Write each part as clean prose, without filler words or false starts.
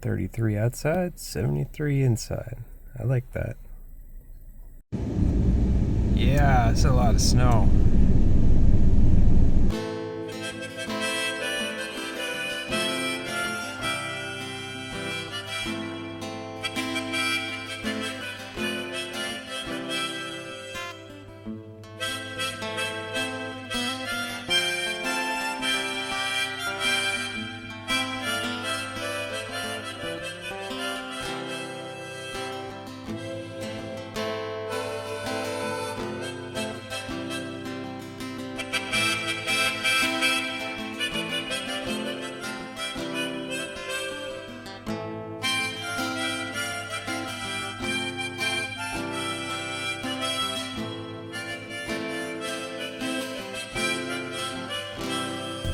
33 outside, 73 inside. I like that. Yeah, it's a lot of snow.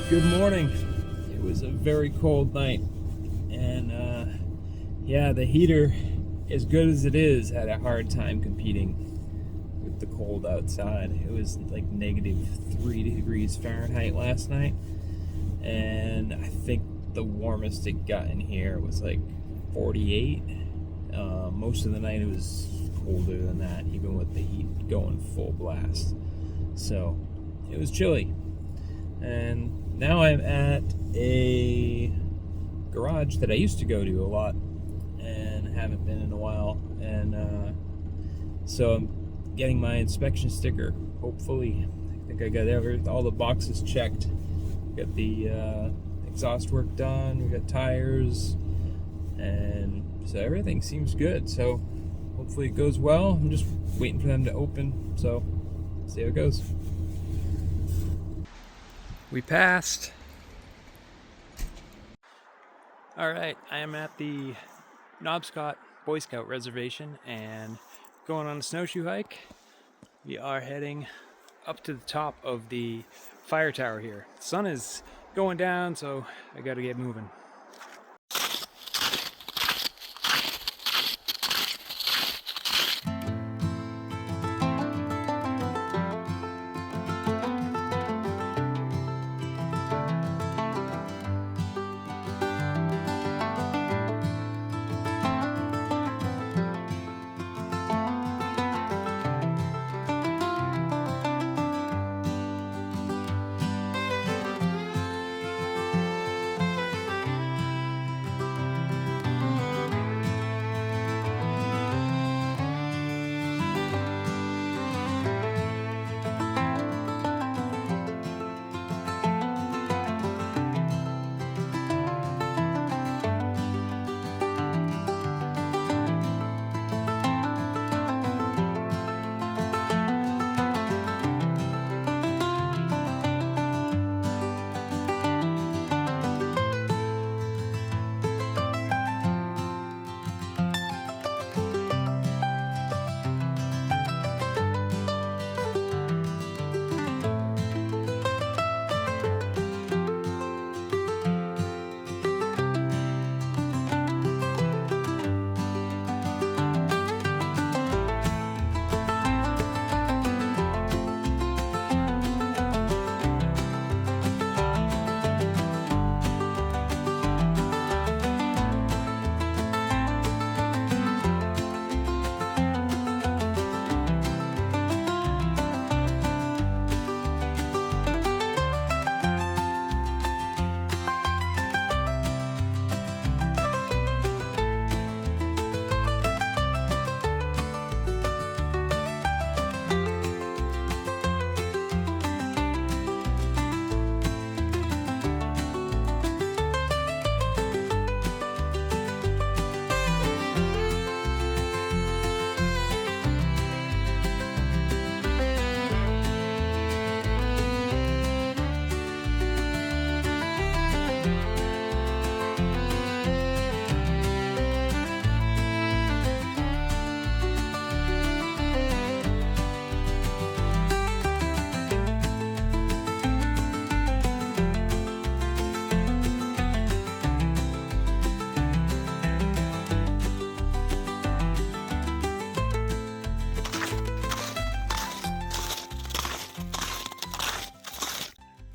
Good morning. It was a very cold night, and yeah, the heater, as good as it is, had a hard time competing with the cold outside. It was like -3 degrees Fahrenheit last night, and I think the warmest it got in here was like 48. Most of the night it was colder than that, even with the heat going full blast. So it was chilly. And now I'm at a garage that I used to go to a lot and haven't been in a while, and so I'm getting my inspection sticker. Hopefully, I think I got all the boxes checked. Got the exhaust work done, we got tires, and so everything seems good. So hopefully it goes well. I'm just waiting for them to open, so see how it goes. We passed. All right, I am at the Nobscot Boy Scout reservation and going on a snowshoe hike. We are heading up to the top of the fire tower here. The sun is going down, so I gotta get moving.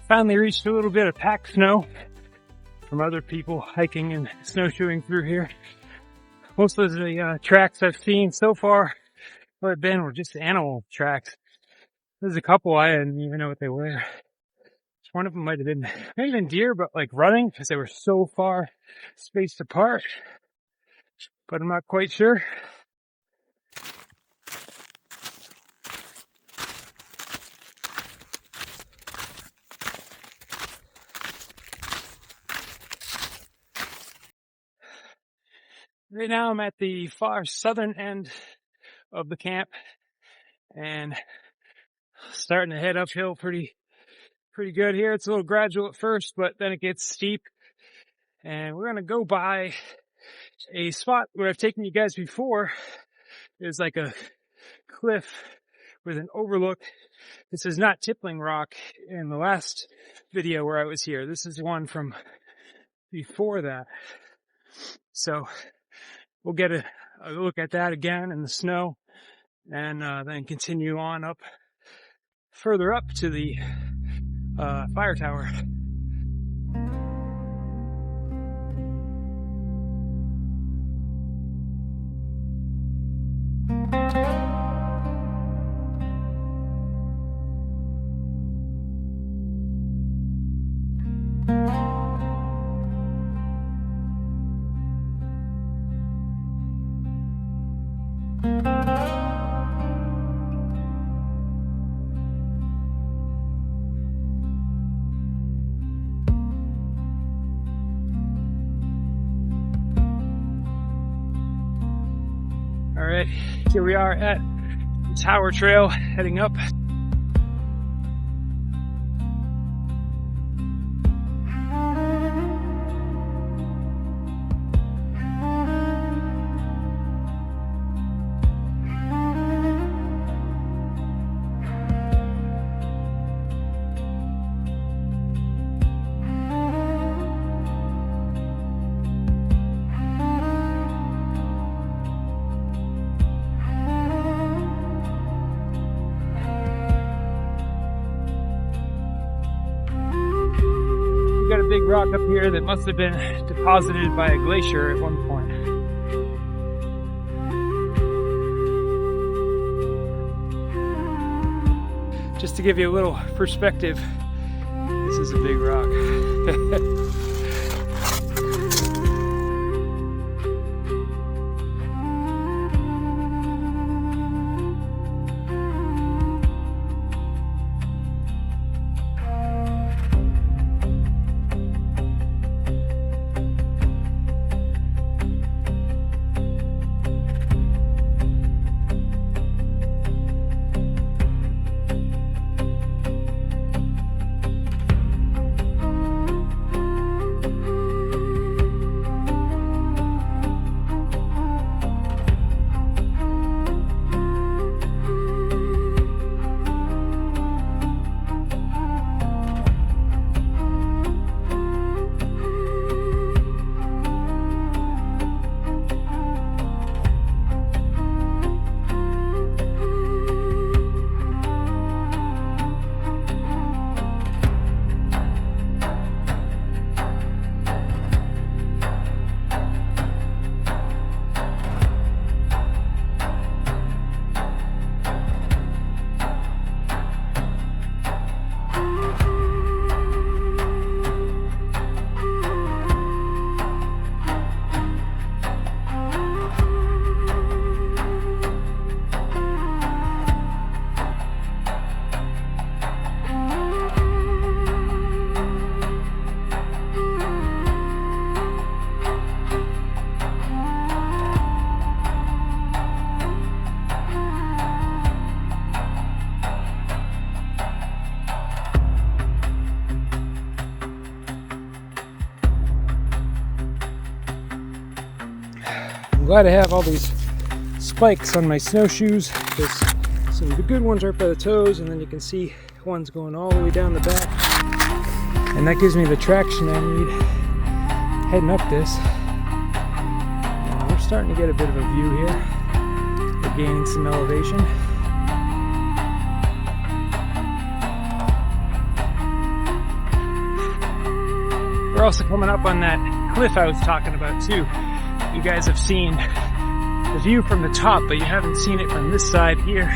Finally reached a little bit of packed snow. from other people hiking and snowshoeing through here. Most of the tracks I've seen so far where I've been were just animal tracks. There's a couple I didn't even know what they were. One of them might have been maybe even deer, but like running because they were so far spaced apart. But I'm not quite sure. Right now I'm at the far southern end of the camp and starting to head uphill pretty good here. It's a little gradual at first, but then it gets steep. And we're gonna go by a spot where I've taken you guys before. There's like a cliff with an overlook. This is not tippling rock in the last video where I was here. This is one from before that. So we'll get a look at that again in the snow and then continue on up further up to the fire tower. Alright, here we are at the Tower Trail heading up. Got a big rock up here that must have been deposited by a glacier at one point. Just to give you a little perspective, this is a big rock. glad I have all these spikes on my snowshoes, because some of the good ones are up by the toes, and then you can see ones going all the way down the back, and that gives me the traction I need heading up this. We're starting to get a bit of a view here. We're gaining some elevation. we're also coming up on that cliff I was talking about too. You guys have seen the view from the top, but you haven't seen it from this side here.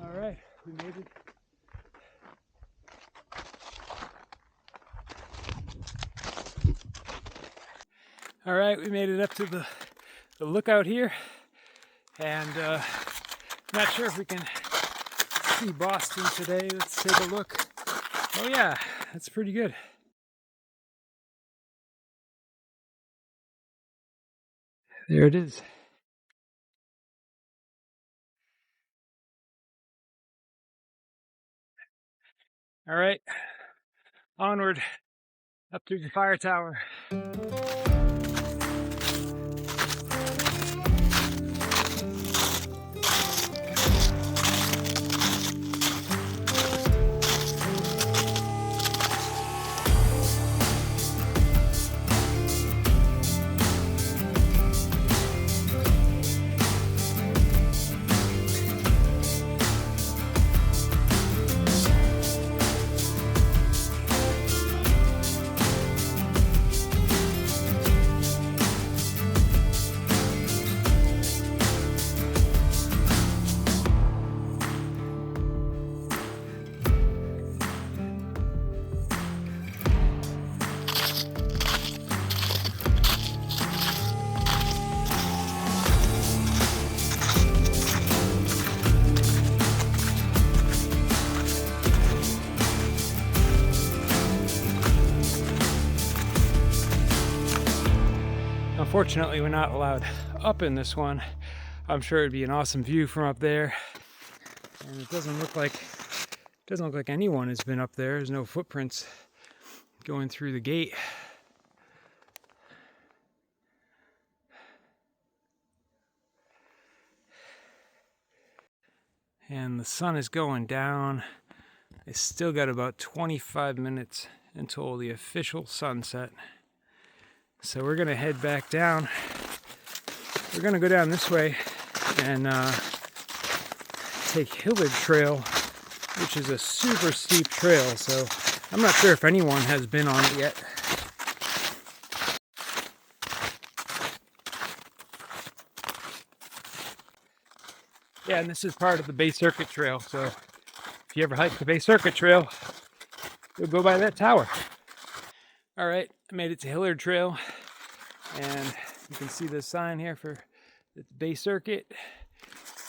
Alright, we made it. Alright, we made it up to the lookout here, and not sure if we can see Boston today. Let's take a look. Oh yeah, that's pretty good. There it is. Alright, onward up through the fire tower. Unfortunately, we're not allowed up in this one. I'm sure it'd be an awesome view from up there. And it doesn't look like anyone has been up there. There's no footprints going through the gate. And the sun is going down. I still got about 25 minutes until the official sunset. So we're gonna head back down. We're gonna go down this way and take Hillard Trail, which is a super steep trail. So I'm not sure if anyone has been on it yet. Yeah, and this is part of the Bay Circuit Trail. So if you ever hike the Bay Circuit Trail, you'll go by that tower. All right, I made it to Hillard Trail, and you can see the sign here for the Bay Circuit,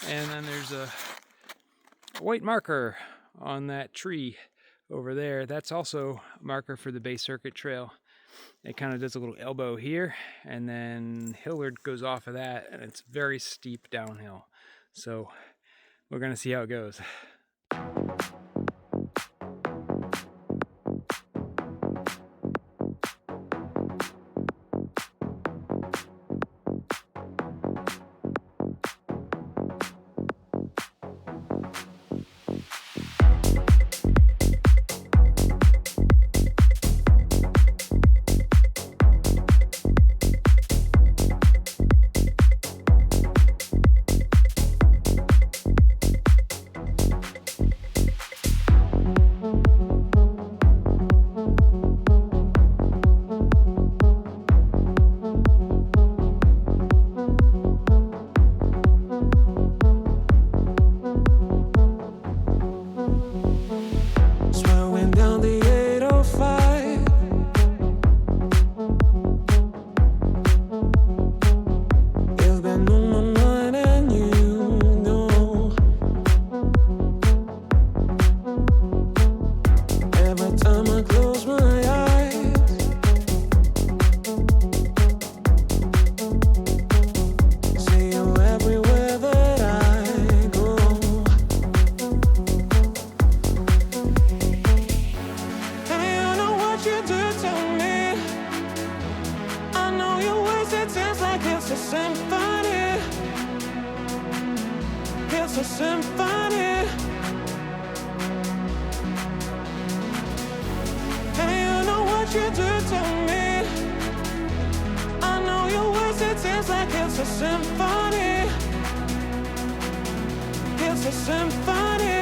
and then there's a white marker on that tree over there. That's also a marker for the Bay Circuit Trail. It kind of does a little elbow here, and then Hillard goes off of that, and it's very steep downhill. So we're gonna see how it goes. It's a symphony. And you know what you do to me. I know you wasted tears like it's a symphony. It's a symphony.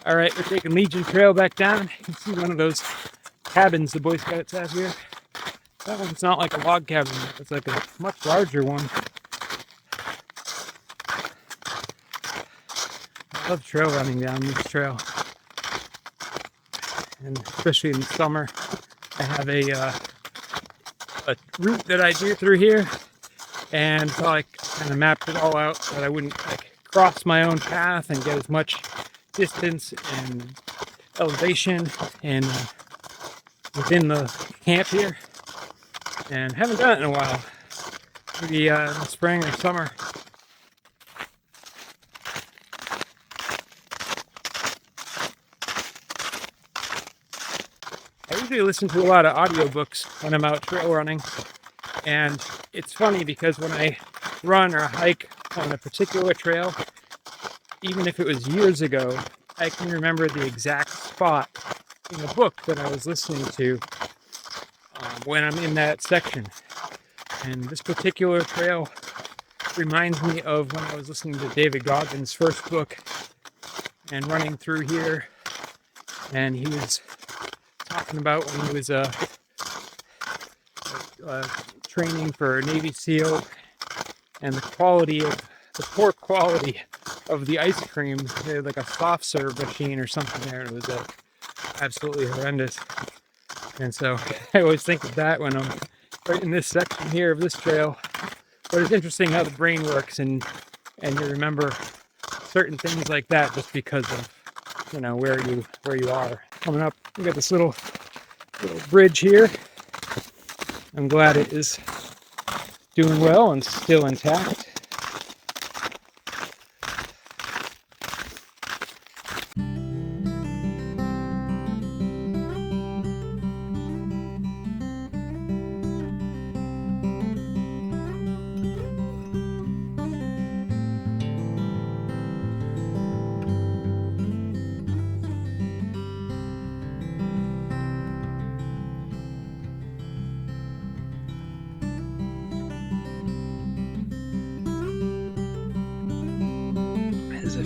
All right, we're taking Legion Trail back down. You can see one of those cabins the Boy Scouts have here. That one's not like a log cabin. It's like a much larger one. I love trail running down this trail. And especially in the summer, I have a route that I do through here. And so I kind of mapped it all out so that I wouldn't like cross my own path and get as much distance and elevation and within the camp here, and haven't done it in a while. Maybe in the spring or summer. I usually listen to a lot of audiobooks when I'm out trail running, and it's funny because when I run or hike on a particular trail, even if it was years ago, I can remember the exact spot in the book that I was listening to when I'm in that section. And this particular trail reminds me of when I was listening to David Goggins' first book and running through here. And he was talking about when he was training for Navy SEAL and the poor quality of the ice cream. They had like a soft serve machine or something there. It was absolutely horrendous. And so I always think of that when I'm right in this section here of this trail. But it's interesting how the brain works, and you remember certain things like that just because of, you know, where you are. Coming up, we got this little bridge here. I'm glad it is doing well and still intact.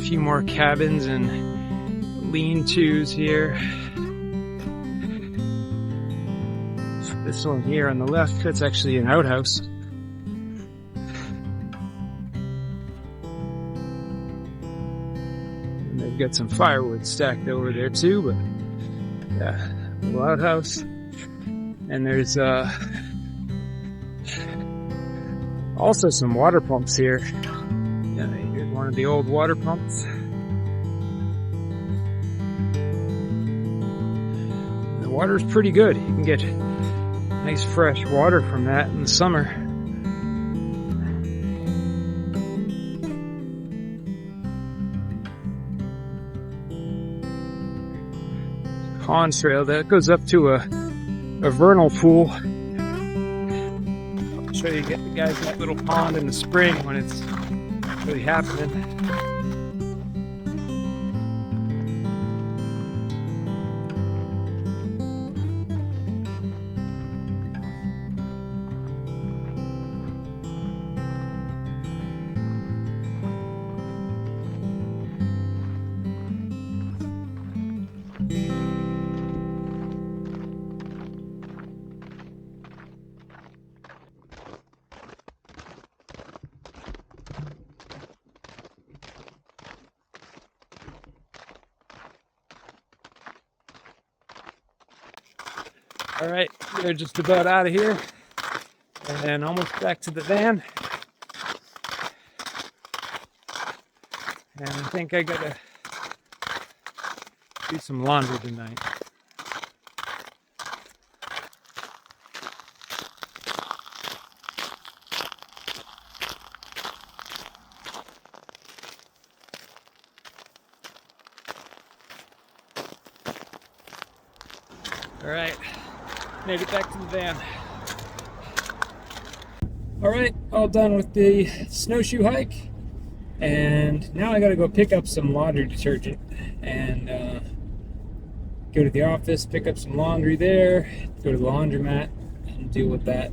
few more cabins and lean-tos here. This one here on the left, that's actually an outhouse. And they've got some firewood stacked over there too, but yeah, little outhouse. And there's also some water pumps here. Yeah, here's one of the old water pumps. The water's pretty good. You can get nice fresh water from that in the summer. Pond trail that goes up to a vernal pool. I'll show you guys that little pond in the spring when it's really happening. All right, we're just about out of here and almost back to the van. And I think I gotta do some laundry tonight. All right. Made it back to the van. Alright, all done with the snowshoe hike. And now I gotta go pick up some laundry detergent. And go to the office, pick up some laundry there, go to the laundromat, and deal with that.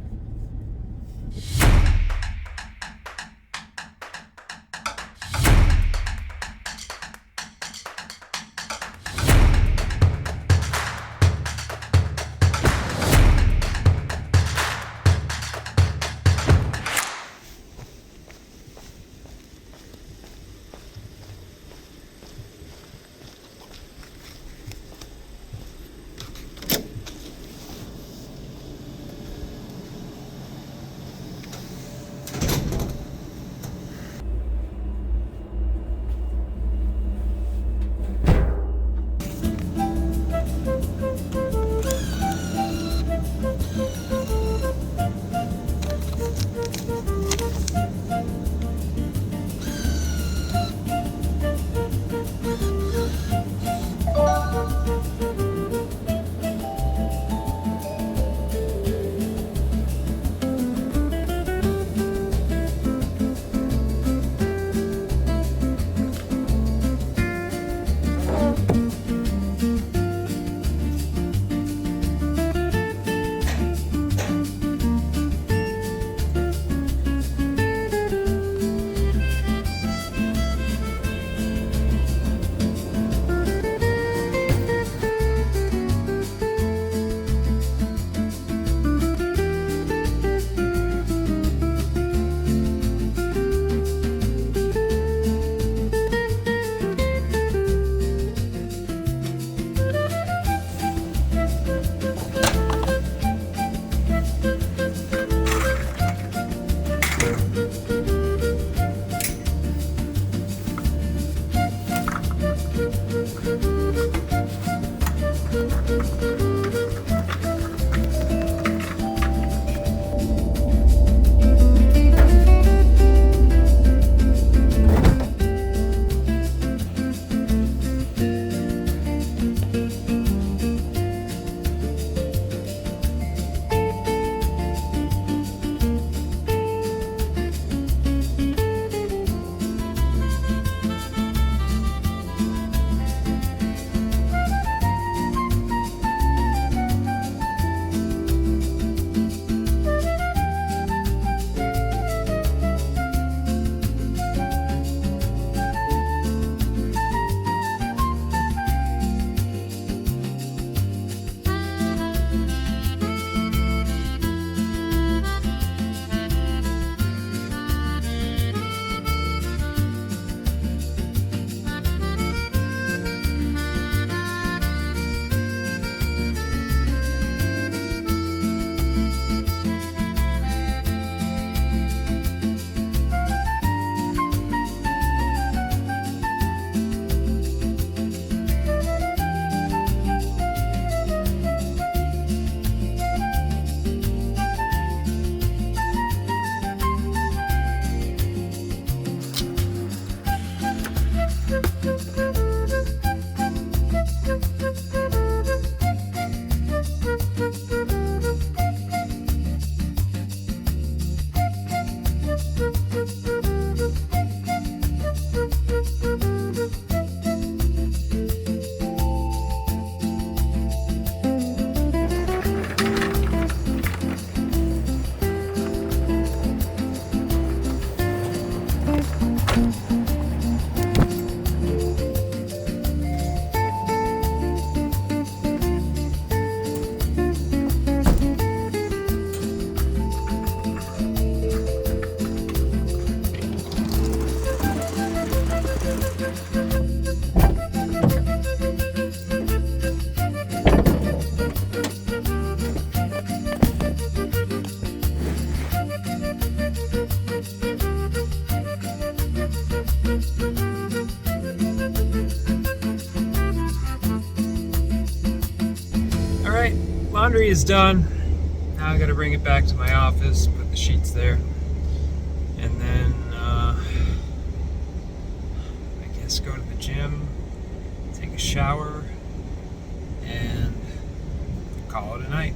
laundry is done. Now I gotta bring it back to my office, put the sheets there, and then I guess go to the gym, take a shower, and call it a night.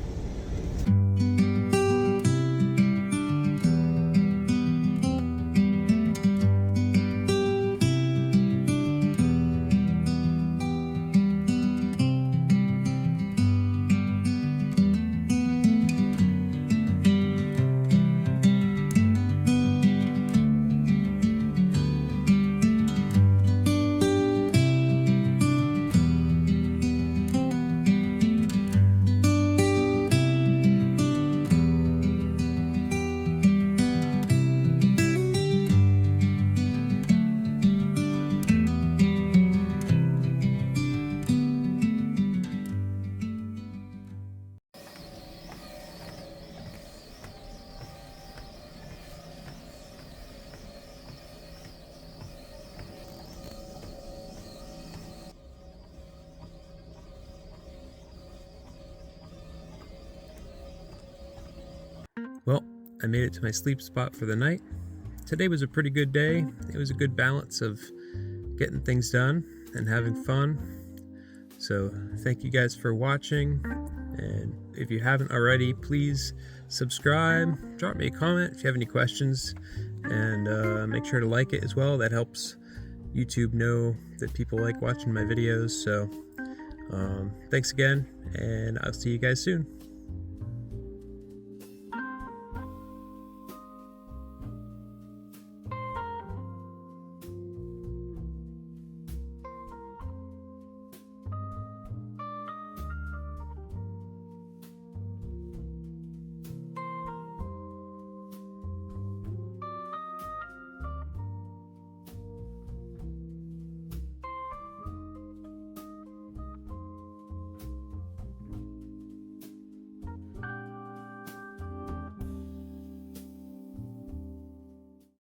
Well, I made it to my sleep spot for the night. Today was a pretty good day. It was a good balance of getting things done and having fun. So thank you guys for watching. And if you haven't already, please subscribe, drop me a comment if you have any questions, and make sure to like it as well. That helps YouTube know that people like watching my videos. So thanks again, and I'll see you guys soon.